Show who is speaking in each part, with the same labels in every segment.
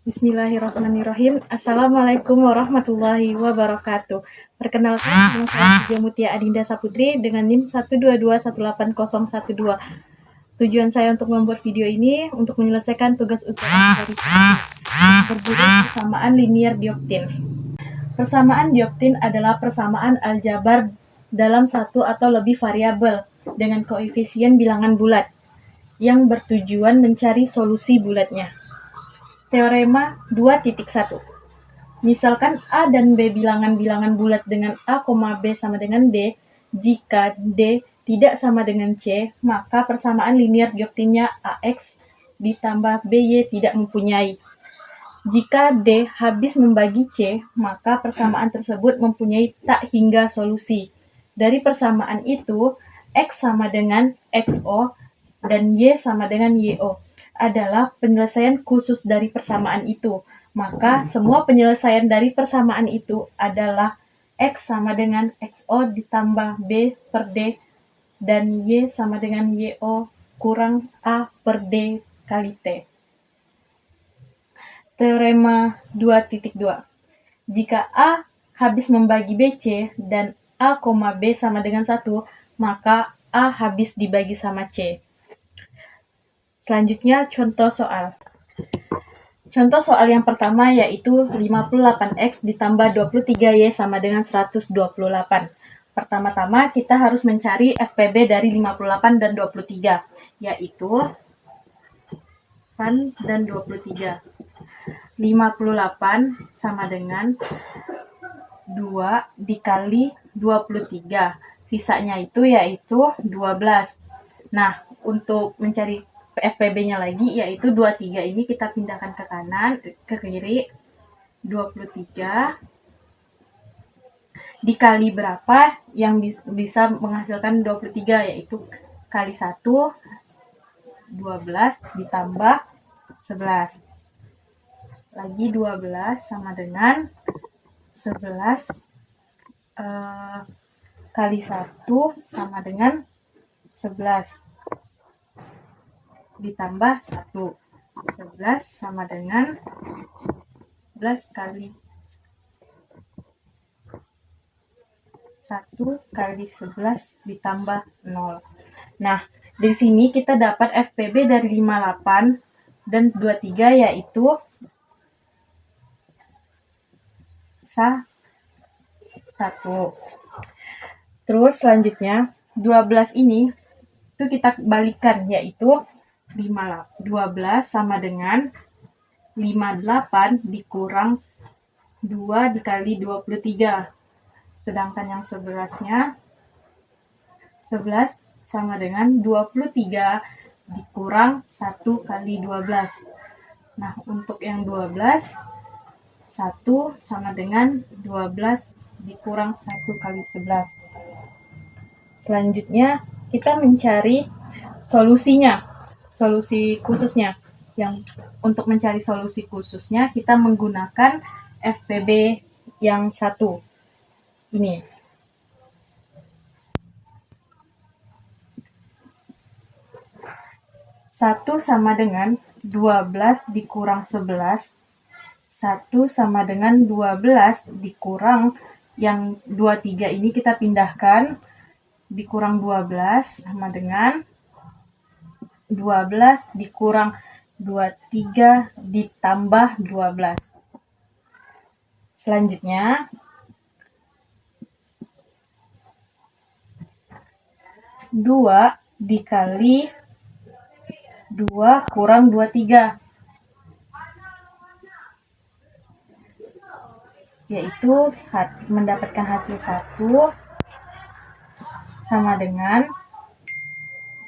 Speaker 1: Bismillahirrahmanirrahim. Assalamualaikum warahmatullahi wabarakatuh. Perkenalkan, nama saya Puja Mutia Adinda Saputri dengan NIM 122181012. Tujuan saya untuk membuat video ini untuk menyelesaikan tugas ujian dari yang berjudul persamaan linear dioptin. Persamaan dioptin adalah persamaan aljabar dalam satu atau lebih variabel dengan koefisien bilangan bulat yang bertujuan mencari solusi bulatnya. Teorema 2.1. Misalkan A dan B bilangan-bilangan bulat dengan A, B sama dengan D, jika D tidak sama dengan C, maka persamaan linear dioptinnya AX ditambah BY tidak mempunyai. Jika D habis membagi C, maka persamaan tersebut mempunyai tak hingga solusi. Dari persamaan itu, X sama dengan XO dan Y sama dengan YO adalah penyelesaian khusus dari persamaan itu. Maka semua penyelesaian dari persamaan itu adalah X sama dengan XO ditambah B per D dan Y sama dengan YO kurang A per D kali T. Teorema 2.2. Jika A habis membagi BC dan A, B sama dengan 1, maka A habis dibagi sama C. Selanjutnya contoh soal. Contoh soal yang pertama yaitu 58X ditambah 23Y sama dengan 128. Pertama-tama kita harus mencari FPB dari 58 dan 23, yaitu 8 dan 23. 58 sama dengan 2 dikali 23. Sisanya itu yaitu 12. Nah, untuk mencari FPB-nya lagi yaitu 23 ini kita pindahkan ke kanan, ke kiri. 23 dikali berapa yang bisa menghasilkan 23 yaitu kali 1, 12 ditambah 11. Lagi 12 sama dengan 11 kali 1 sama dengan 11 ditambah 1. 11 sama dengan 11 kali 1 kali 11 ditambah 0. Nah, di sini kita dapat FPB dari 58 dan 23 yaitu 1. Terus selanjutnya 12 ini itu kita balikan yaitu 12 sama dengan 58 dikurang 2 dikali 23. Sedangkan yang 11-nya 11 sama dengan 23 dikurang 1 kali 12. Nah, untuk yang 12 1 sama dengan 12 dikurang 1 kali 11. Selanjutnya kita mencari solusinya, solusi khususnya. Yang untuk mencari solusi khususnya kita menggunakan FPB yang 1. Ini. 1 sama dengan 12 dikurang 11. 1 sama dengan 12 dikurang yang 23 ini kita pindahkan, dikurang 12 sama dengan 12 dikurang 23 ditambah 12. Selanjutnya 2 dikali 2 kurang 23 yaitu mendapatkan hasil 1 sama dengan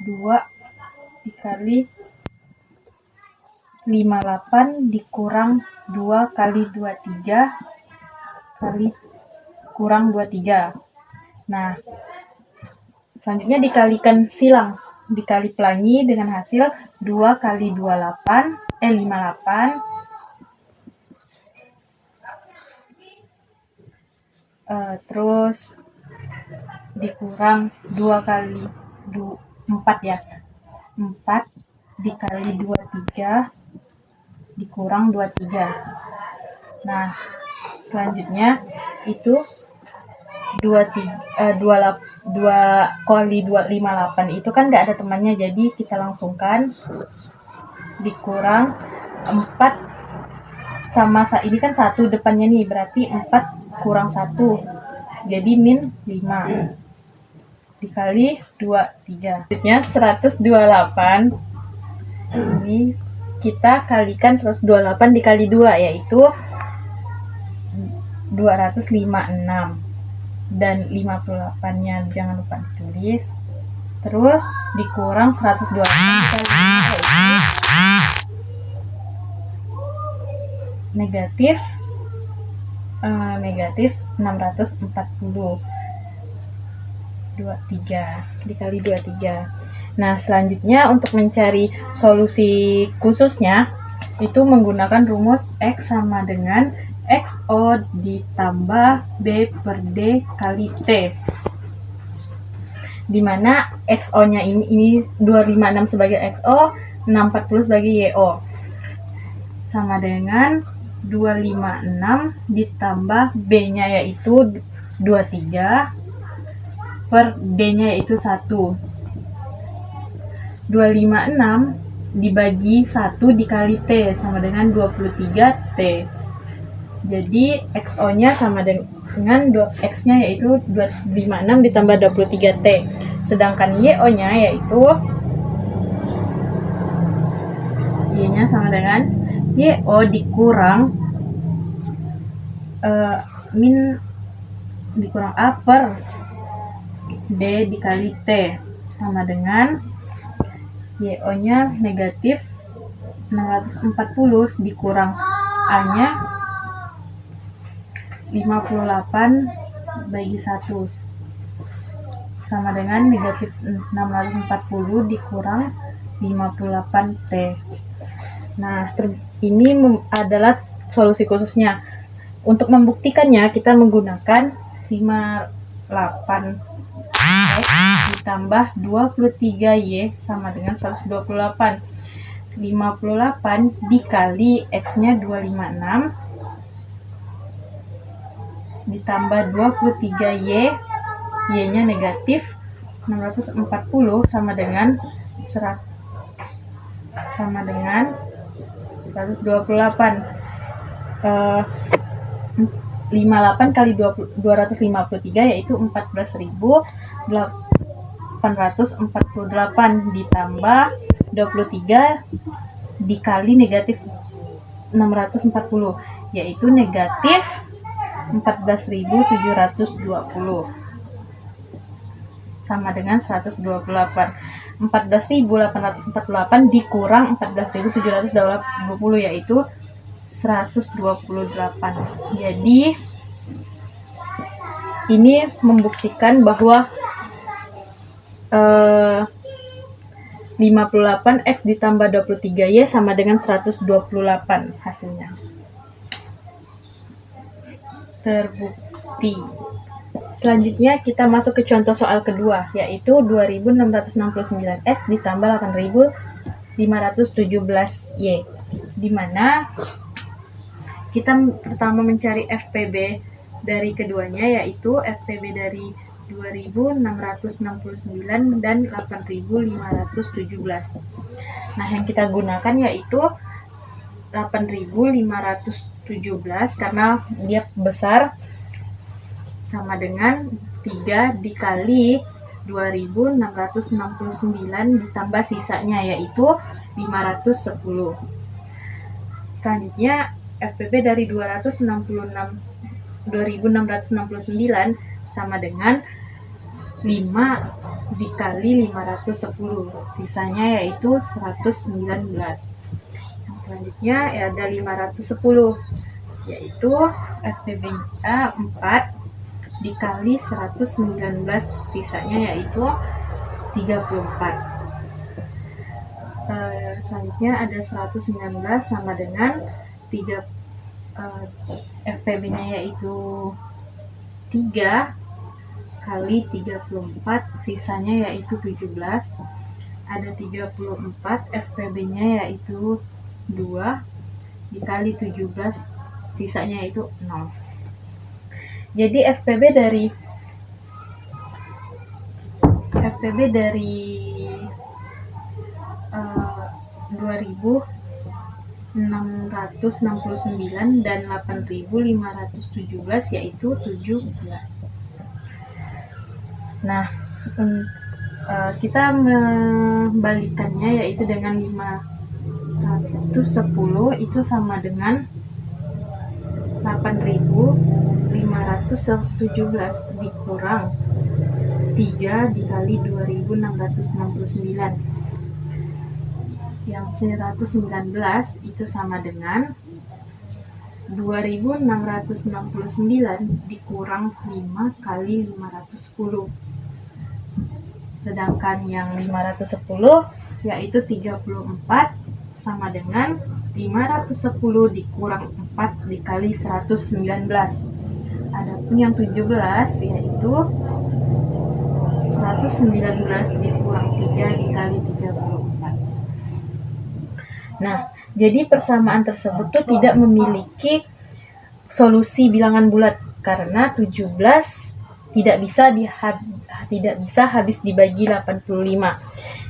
Speaker 1: 2 dikali 58 dikurang 2 kali 23 kali kurang 23. Nah, selanjutnya dikalikan silang, dikali pelangi dengan hasil 2 kali 58, 58 terus dikurang 2 kali 4 ya, 4 dikali 23 dikurang 23. Nah, selanjutnya itu 2 kali 258 itu kan nggak ada temannya, jadi kita langsungkan dikurang 4 sama ini kan 1 depannya nih, berarti 4 kurang 1 jadi min 5 dikali 23. Selanjutnya 128 ini kita kalikan 128 dikali 2 yaitu 256, dan 58-nya jangan lupa ditulis. Terus dikurang 128 kali 5 yaitu negatif 640 23 dikali 23. Nah, selanjutnya untuk mencari solusi khususnya itu menggunakan rumus X sama dengan XO ditambah B per D kali T, dimana XO-nya ini 256 sebagai XO, 640 sebagai YO, sama dengan 256 ditambah B-nya yaitu 23 per D-nya yaitu 1. 256 dibagi 1 dikali T sama dengan 23 T. Jadi XO-nya sama dengan X-nya yaitu 256 ditambah 23 T. Sedangkan YO-nya yaitu Y-nya sama dengan YO dikurang dikurang A per D dikali T sama dengan YO-nya negatif 640 dikurang A-nya 58 bagi 1 sama dengan negatif 640 dikurang 58 T. Nah, ini adalah solusi khususnya. Untuk membuktikannya kita menggunakan 58 X ditambah 23Y sama dengan 128. 58 dikali X-nya 256 ditambah 23Y, Y-nya negatif 640 sama dengan 128. 58 kali 253 yaitu 14.848 ditambah 23 dikali negatif 640 yaitu negatif 14.720 sama dengan 128. 14.848 dikurang 14.720 yaitu 128. Jadi ini membuktikan bahwa 58X ditambah 23Y sama dengan 128 hasilnya. Terbukti. Selanjutnya kita masuk ke contoh soal kedua, yaitu 2669X ditambah 8517Y, di mana kita pertama mencari FPB dari keduanya, yaitu FPB dari 2669 dan 8517. Nah, yang kita gunakan yaitu 8517 karena dia besar, sama dengan 3 dikali 2669 ditambah sisanya yaitu 510. Selanjutnya FPB dari 2669 sama dengan 5 dikali 510, sisanya yaitu 119. Yang selanjutnya ada 510, yaitu FPB-nya 4 dikali 119, sisanya yaitu 34. Selanjutnya ada 119 sama dengan FPB-nya yaitu 3 kali 34, sisanya yaitu 17. Ada 34, FPB-nya yaitu 2 dikali 17, sisanya itu 0. Jadi FPB dari 2.669 dan 8.517 yaitu 17. Nah, kita membalikannya yaitu dengan 510 itu sama dengan 8.517 dikurang 3 dikali 2.669. Yang 119 itu sama dengan 2.669 dikurang 5 kali 510. Sedangkan yang 510 yaitu 34 sama dengan 510 dikurang 4 dikali 119. Adapun yang 17 yaitu 119 dikurang 3 dikali 34. Nah, jadi persamaan tersebut tuh tidak memiliki solusi bilangan bulat karena 17 tidak bisa habis dibagi 85.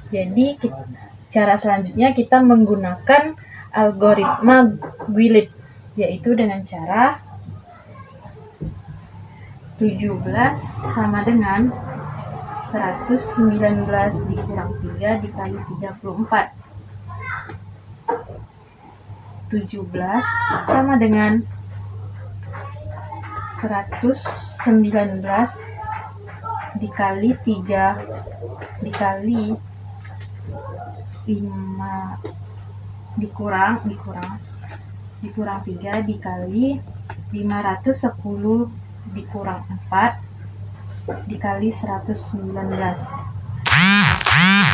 Speaker 1: Jadi cara selanjutnya kita menggunakan algoritma Guillet, yaitu dengan cara 17 sama dengan 119 dikurang 3 dikali 34. 17 sama dengan 119 dikali 3 dikali 5 dikurang 3 dikali 510 dikurang 4 dikali 119.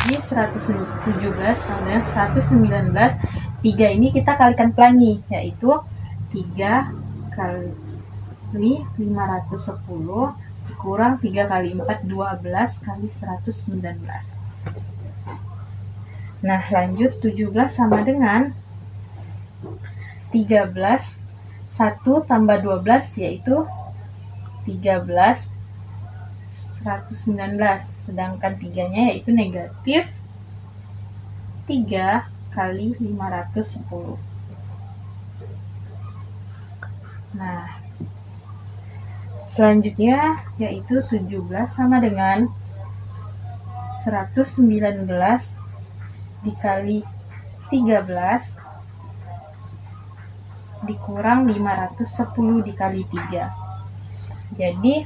Speaker 1: Ini 117 sama dengan 119. 3 ini kita kalikan pelangi, yaitu 3 kali 510 kurang 3 kali 4, 12 kali 119. Nah, lanjut 17 sama dengan 13. 1 tambah 12 yaitu 13, 119. Sedangkan 3-nya yaitu negatif 3 kali 510. Nah, selanjutnya yaitu 17 sama dengan 119 dikali 13 dikurang 510 dikali 3. Jadi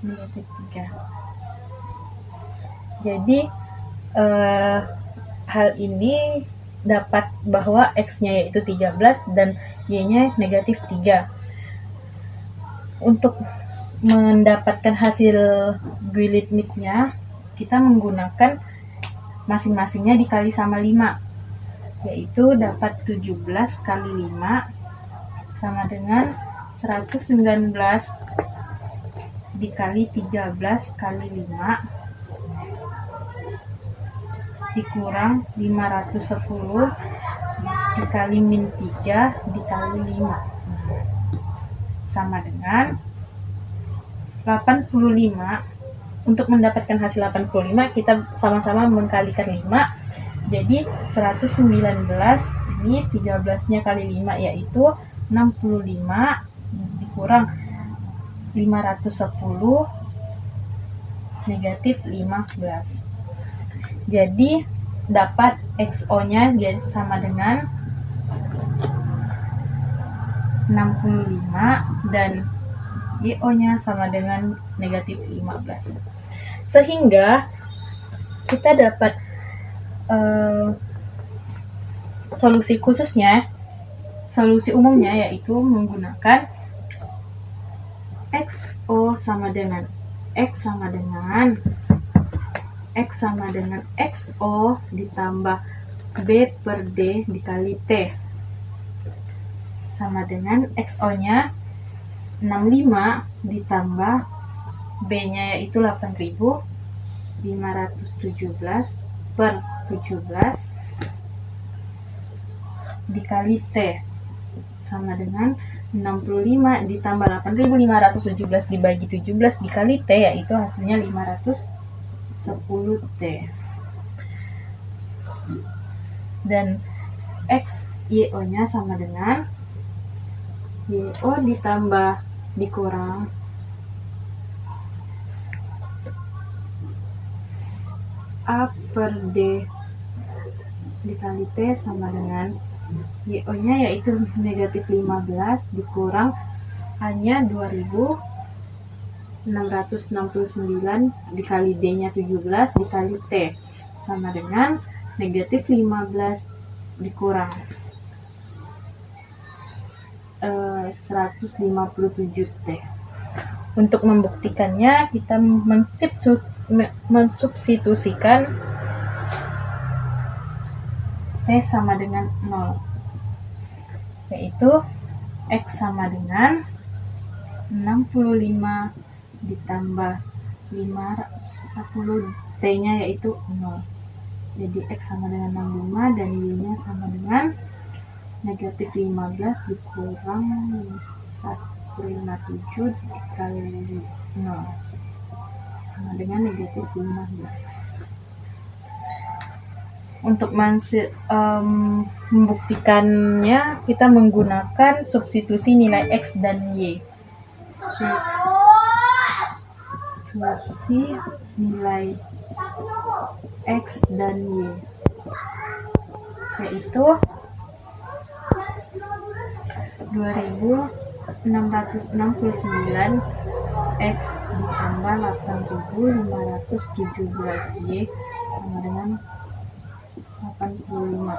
Speaker 1: negatif 3. Jadi hal ini dapat bahwa X-nya yaitu 13 dan Y-nya negatif 3. Untuk mendapatkan hasil Guillet-Myth-nya, kita menggunakan masing-masingnya dikali sama 5, yaitu dapat 17 kali 5 sama dengan 119 dikali 13 kali 5 dikurang 510 dikali min 3 dikali 5 sama dengan 85. Untuk mendapatkan hasil 85 kita sama-sama mengkalikan 5. Jadi 119 ini 13-nya kali 5 yaitu 65 dikurang 510 negatif 15. Jadi dapat XO-nya sama dengan 65 dan YO-nya sama dengan negatif 15. Sehingga kita dapat solusi khususnya, solusi umumnya yaitu menggunakan XO sama dengan X sama dengan XO ditambah B per D dikali T sama dengan XO-nya 65 ditambah B-nya yaitu 8.517 per 17 dikali T sama dengan 65 ditambah 8.517 dibagi 17 dikali T, yaitu hasilnya 510 T. Dan X YO-nya sama dengan YO ditambah dikurang A per D dikali T sama dengan YO-nya yaitu negatif 15 dikurang A-nya 2669 dikali D-nya 17 dikali T sama dengan negatif 15 dikurang 157 T. Untuk membuktikannya kita mensubstitusikan T sama dengan 0, yaitu X sama dengan 65 ditambah 10 T-nya yaitu 0. Jadi X sama dengan 65 dan Y-nya sama dengan negatif 15 dikurang 157 dikali 0 sama dengan negatif 15. Untuk membuktikannya kita menggunakan substitusi nilai X dan Y. Substitusi nilai X dan Y yaitu 2669 X ditambah 8517 Y sama dengan 85.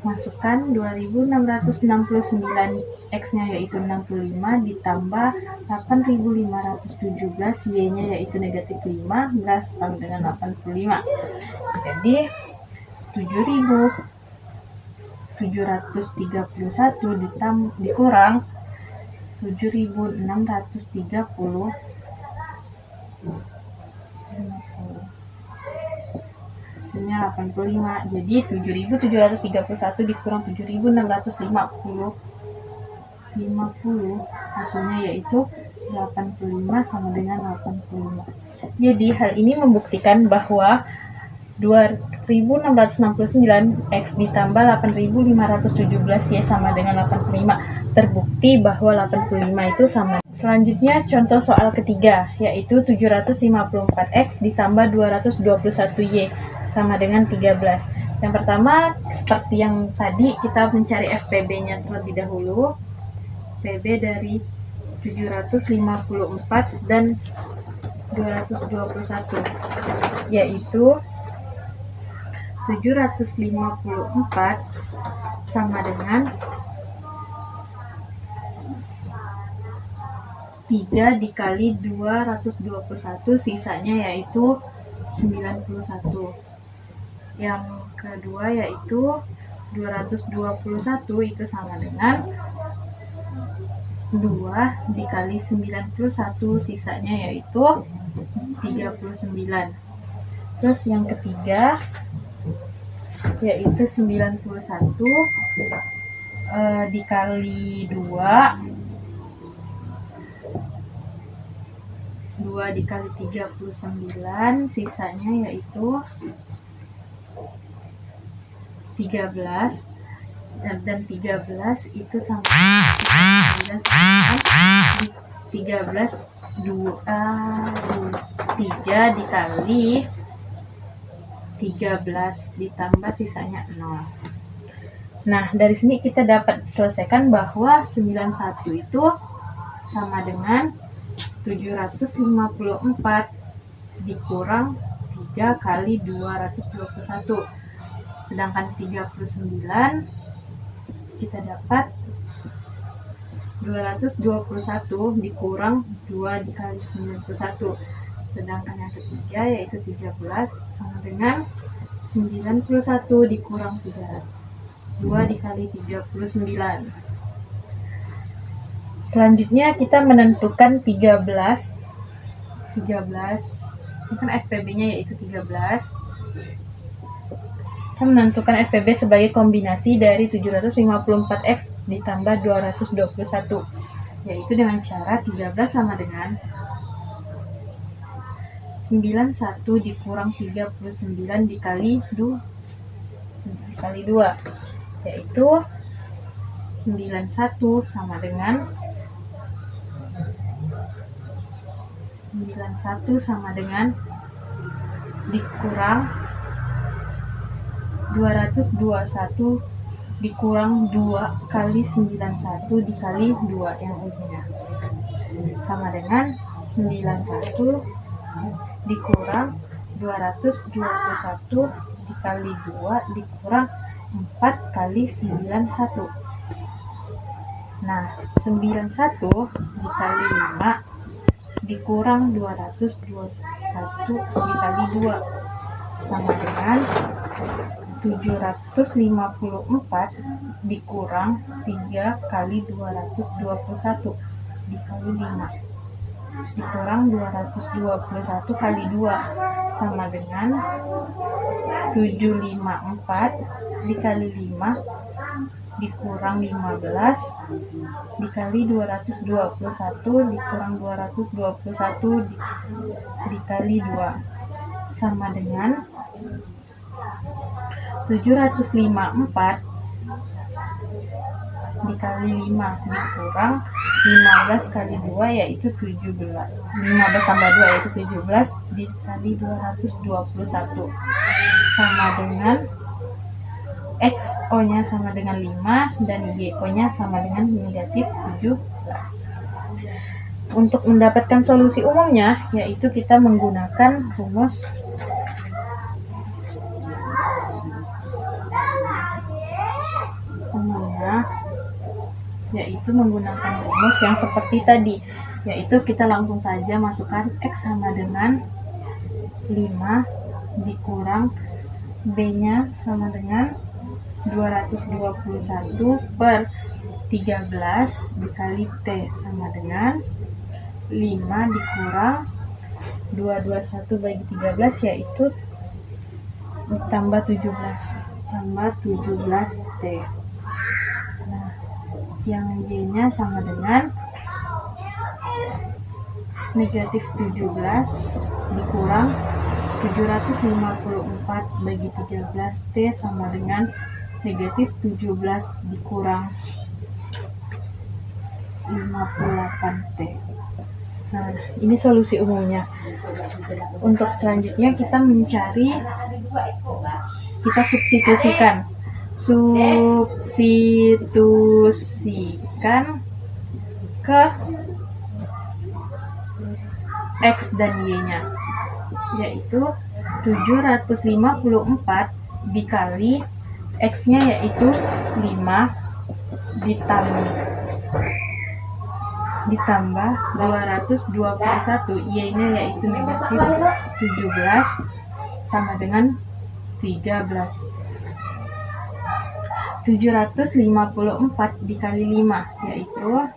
Speaker 1: Masukkan 2669 X-nya yaitu 65 ditambah 8517 Y-nya yaitu negatif 15 sama dengan 85. Jadi 7731 dikurang 7630 hasilnya 85. Jadi 7731 dikurang 7650 hasilnya yaitu 85 sama dengan 85. Jadi hal ini membuktikan bahwa 2669 X ditambah 8517 Y sama dengan 85. Terbukti bahwa 85 itu sama. Selanjutnya contoh soal ketiga, yaitu 754 X ditambah 221 Y sama dengan 13. Yang pertama, seperti yang tadi, kita mencari FPB-nya terlebih dahulu. FPB dari 754 dan 221, yaitu 754 sama dengan 3 dikali 221, sisanya yaitu 91. Yang kedua yaitu 221 itu sama dengan 2 dikali 91, sisanya yaitu 39. Terus yang ketiga yaitu 91 dikali 2 dikali 39, sisanya yaitu 13, dan 13 itu sama 9 13 3 dikali 13 ditambah sisanya 0. Nah, dari sini kita dapat selesaikan bahwa 91 itu sama dengan 754 dikurang 3 kali 221. Sedangkan 39 kita dapat 221 dikurang 2 dikali 91. Sedangkan yang ketiga yaitu 13 sama dengan 91 dikurang 2 dikali 39. Selanjutnya kita menentukan 13 ini kan FPB-nya yaitu 13. Kita menentukan FPB sebagai kombinasi dari 754X ditambah 221, yaitu dengan cara 13 sama dengan 91 dikurang 39 dikali 2, yaitu 91 sama dengan dikurang 221 dikurang 2 kali 91 dikali 2 yang ujungnya sama dengan 91 dikurang 221 dikali 2 dikurang 4 kali 91. Nah, 91 dikali 5 dikurang 221 dikali 2 sama dengan 754 dikurang 3 kali 221 dikali 5 dikurang 221 kali 2 sama dengan 754 dikali 5 dikurang 15 dikali 221 dikurang 221 dikali 2 sama dengan 754 dikali 5 dikurang 15 kali 2 yaitu 17. 15 tambah 2 yaitu 17 dikali 221 sama dengan XO nya sama dengan 5 dan YO nya sama dengan negatif 17. Untuk mendapatkan solusi umumnya yaitu kita menggunakan rumus umumnya, yaitu menggunakan rumus yang seperti tadi, yaitu kita langsung saja masukkan X sama dengan 5 dikurang B-nya sama dengan 221 per 13 dikali T sama dengan 5 dikurang 221 bagi 13 yaitu tambah 17 T. Nah, yang Y-nya sama dengan negatif 17 dikurang 754 bagi 13 T sama dengan negatif 17 dikurang 58 T. Nah, ini solusi umumnya. Untuk selanjutnya kita substitusikan ke X dan Y-nya, yaitu 754 dikali X-nya yaitu 5 ditambah 221, Y-nya yaitu negatif 17 sama dengan 13. 754 dikali 5 yaitu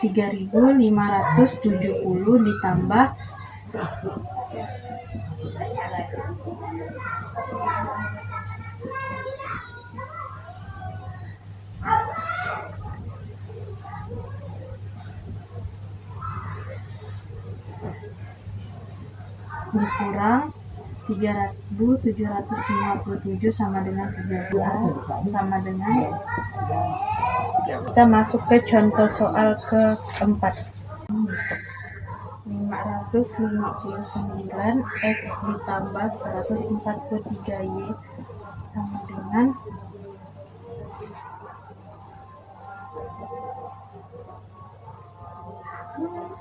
Speaker 1: 3.570 ditambah 3.757 sama dengan 13 sama dengan 3. Kita masuk ke contoh soal keempat. 559 X ditambah 143 Y sama dengan 5.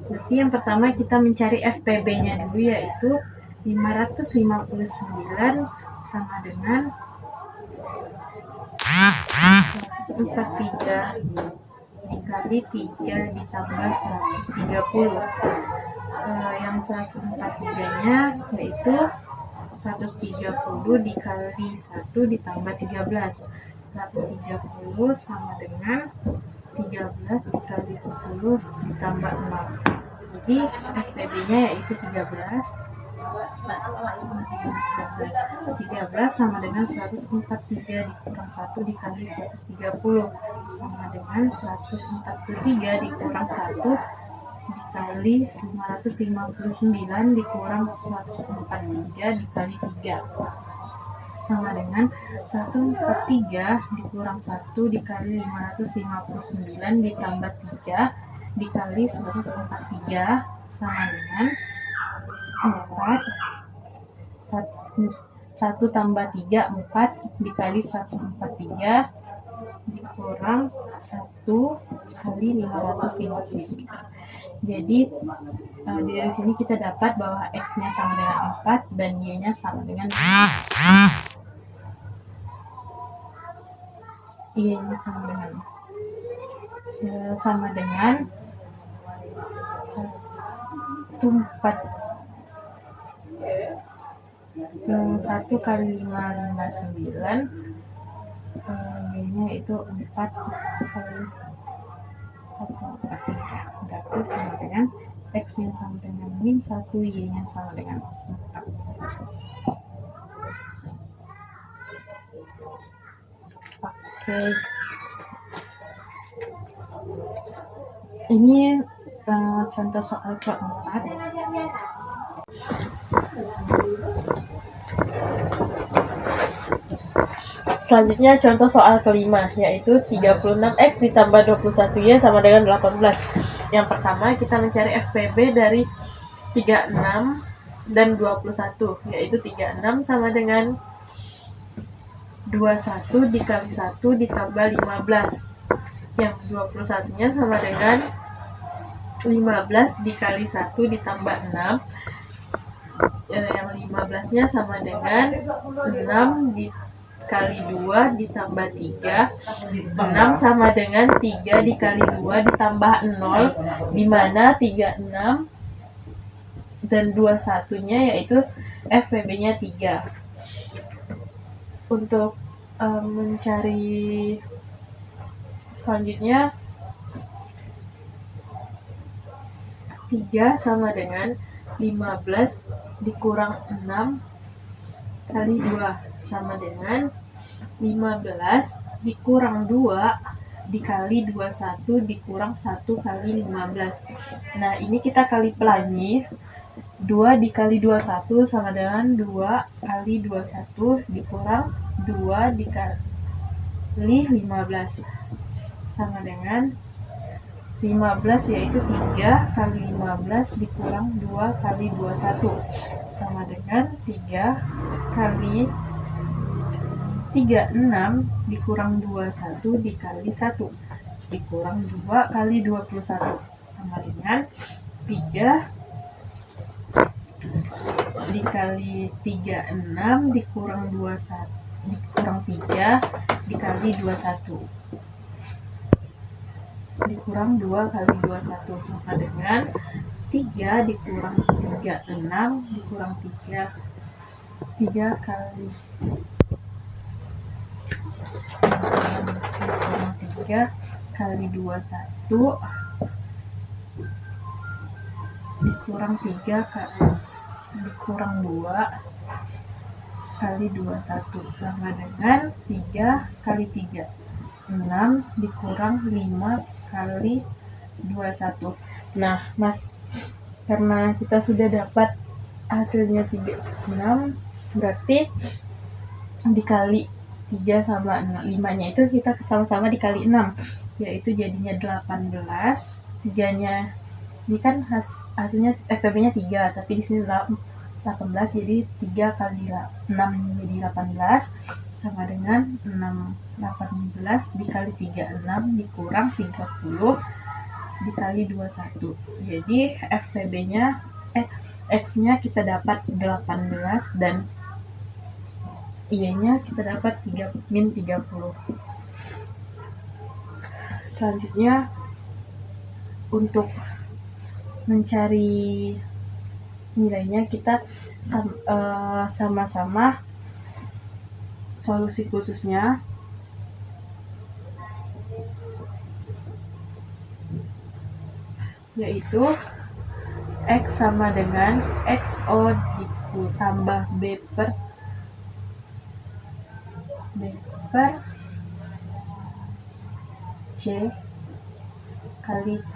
Speaker 1: Berarti yang pertama kita mencari FPB-nya dulu, yaitu 559 sama dengan 143 dikali 3 ditambah 130 yang 143-nya yaitu 130 dikali 1 ditambah 13. 130 sama dengan 13 dikali 10 ditambah 6. Jadi FPB-nya yaitu 13 sama dengan 143 dikurang 1 dikali 130 sama dengan 143 dikurang 1 dikali 559 dikurang 143 dikali 3 sama dengan 143 dikurang 1 dikali 559 ditambah 3 dikali 143 sama dengan 4. 1 tambah 3 4 dikali 143 dikurang 1 kali 559. Jadi dari sini kita dapat bahwa X-nya sama dengan 4 dan Y-nya sama dengan Y-nya sama dengan 1 kali 559, Y-nya itu 4 kali 143. Berarti sama dengan X-nya sama dengan min 1, Y-nya sama dengan 4. Oke. Ini contoh soal keempat. Selanjutnya contoh soal kelima, yaitu 36X ditambah 21Y sama dengan 18. Yang pertama kita mencari FPB dari 36 dan 21, yaitu 36 sama dengan 21 dikali 1 ditambah 15. Yang 21-nya sama dengan 15 dikali 1 ditambah 6. Yang 15-nya sama dengan 6 dikali 2 ditambah 3. 6 sama dengan 3 dikali 2 ditambah 0, dimana 36 dan 21-nya yaitu FPB-nya 3. Untuk mencari selanjutnya 3 sama dengan 15 dikurang 6 kali 2 sama dengan 15 dikurang 2 dikali 21 dikurang 1 kali 15. Nah, ini kita kali pelangi. 2 dikali 21 sama dengan 2 kali 21 dikurang 2 dikali 15 sama dengan 15, yaitu 3 kali 15 dikurang 2 kali 21 sama dengan 3 kali 36 dikurang 21 dikali 1 dikurang 2 kali 21 sama dengan 3 dikali 36 dikurang 21 dikurang 3 dikali 21 dikurang 2 kali 21 sama dengan 3 dikurang 36 dikurang 3 kali dikurang 3 kali 21 dikurang 3 kali dikurang 2 kali 21 sama dengan 3 kali 3 6 dikurang 5 kali 21. Nah, Mas, karena kita sudah dapat hasilnya 36, berarti dikali 3 sama 5-nya itu kita sama-sama dikali 6, yaitu jadinya 18. 3-nya ini kan hasilnya FPB-nya 3, tapi di sini 18, jadi 3 kali 6 jadi 18 sama dengan 18 dikali 36 dikurang 30 dikali 21. Jadi FPB-nya X-nya kita dapat 18 dan Y-nya kita dapat min 30. Selanjutnya untuk mencari nilainya, kita sama-sama solusi khususnya, yaitu X sama dengan XO ditambah B per C kali T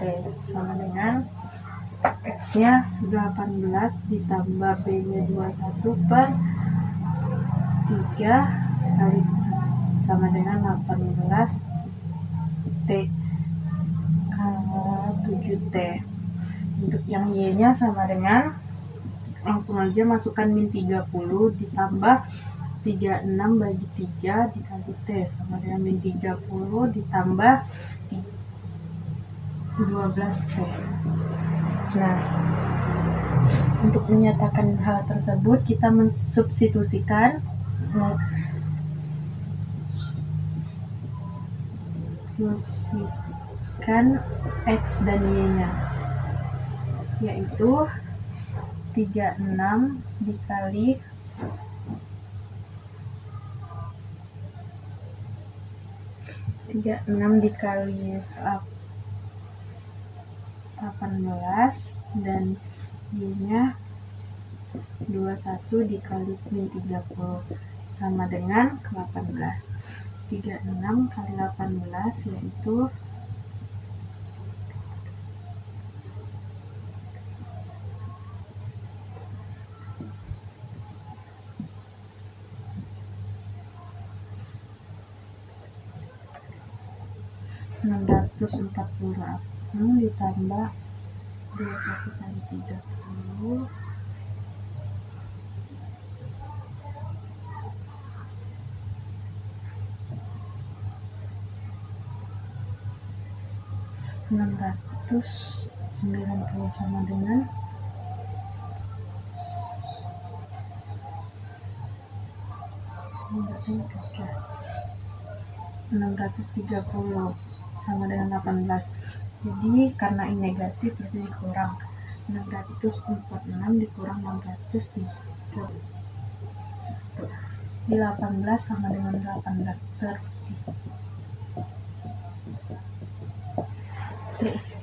Speaker 1: sama dengan X-nya 18 ditambah B-nya 21 per 3 kali sama dengan 18 T kali 7T. Untuk yang Y-nya sama dengan, langsung aja masukkan min 30 ditambah 36 bagi 3 dikali T sama dengan min 30 ditambah 12T. Nah, untuk menyatakan hal tersebut kita mensubstitusikan X dan Y-nya, yaitu 36 dikali 18 dan Y-nya 21 dikali min 30 sama dengan 18. 36 kali 18 yaitu 640 ditambah 21 kali 30 690 sama dengan 630 sama dengan 18. Jadi karena ini negatif berarti dikurang. 646 dikurang 631. Di 18 sama dengan 18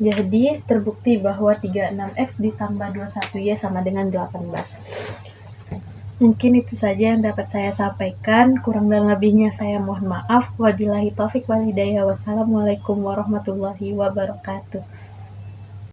Speaker 1: Jadi terbukti bahwa 36X ditambah 21Y sama dengan 18. Mungkin itu saja yang dapat saya sampaikan. Kurang dan lebihnya saya mohon maaf. Wabillahi taufik wal hidayah. Wassalamualaikum warahmatullahi wabarakatuh.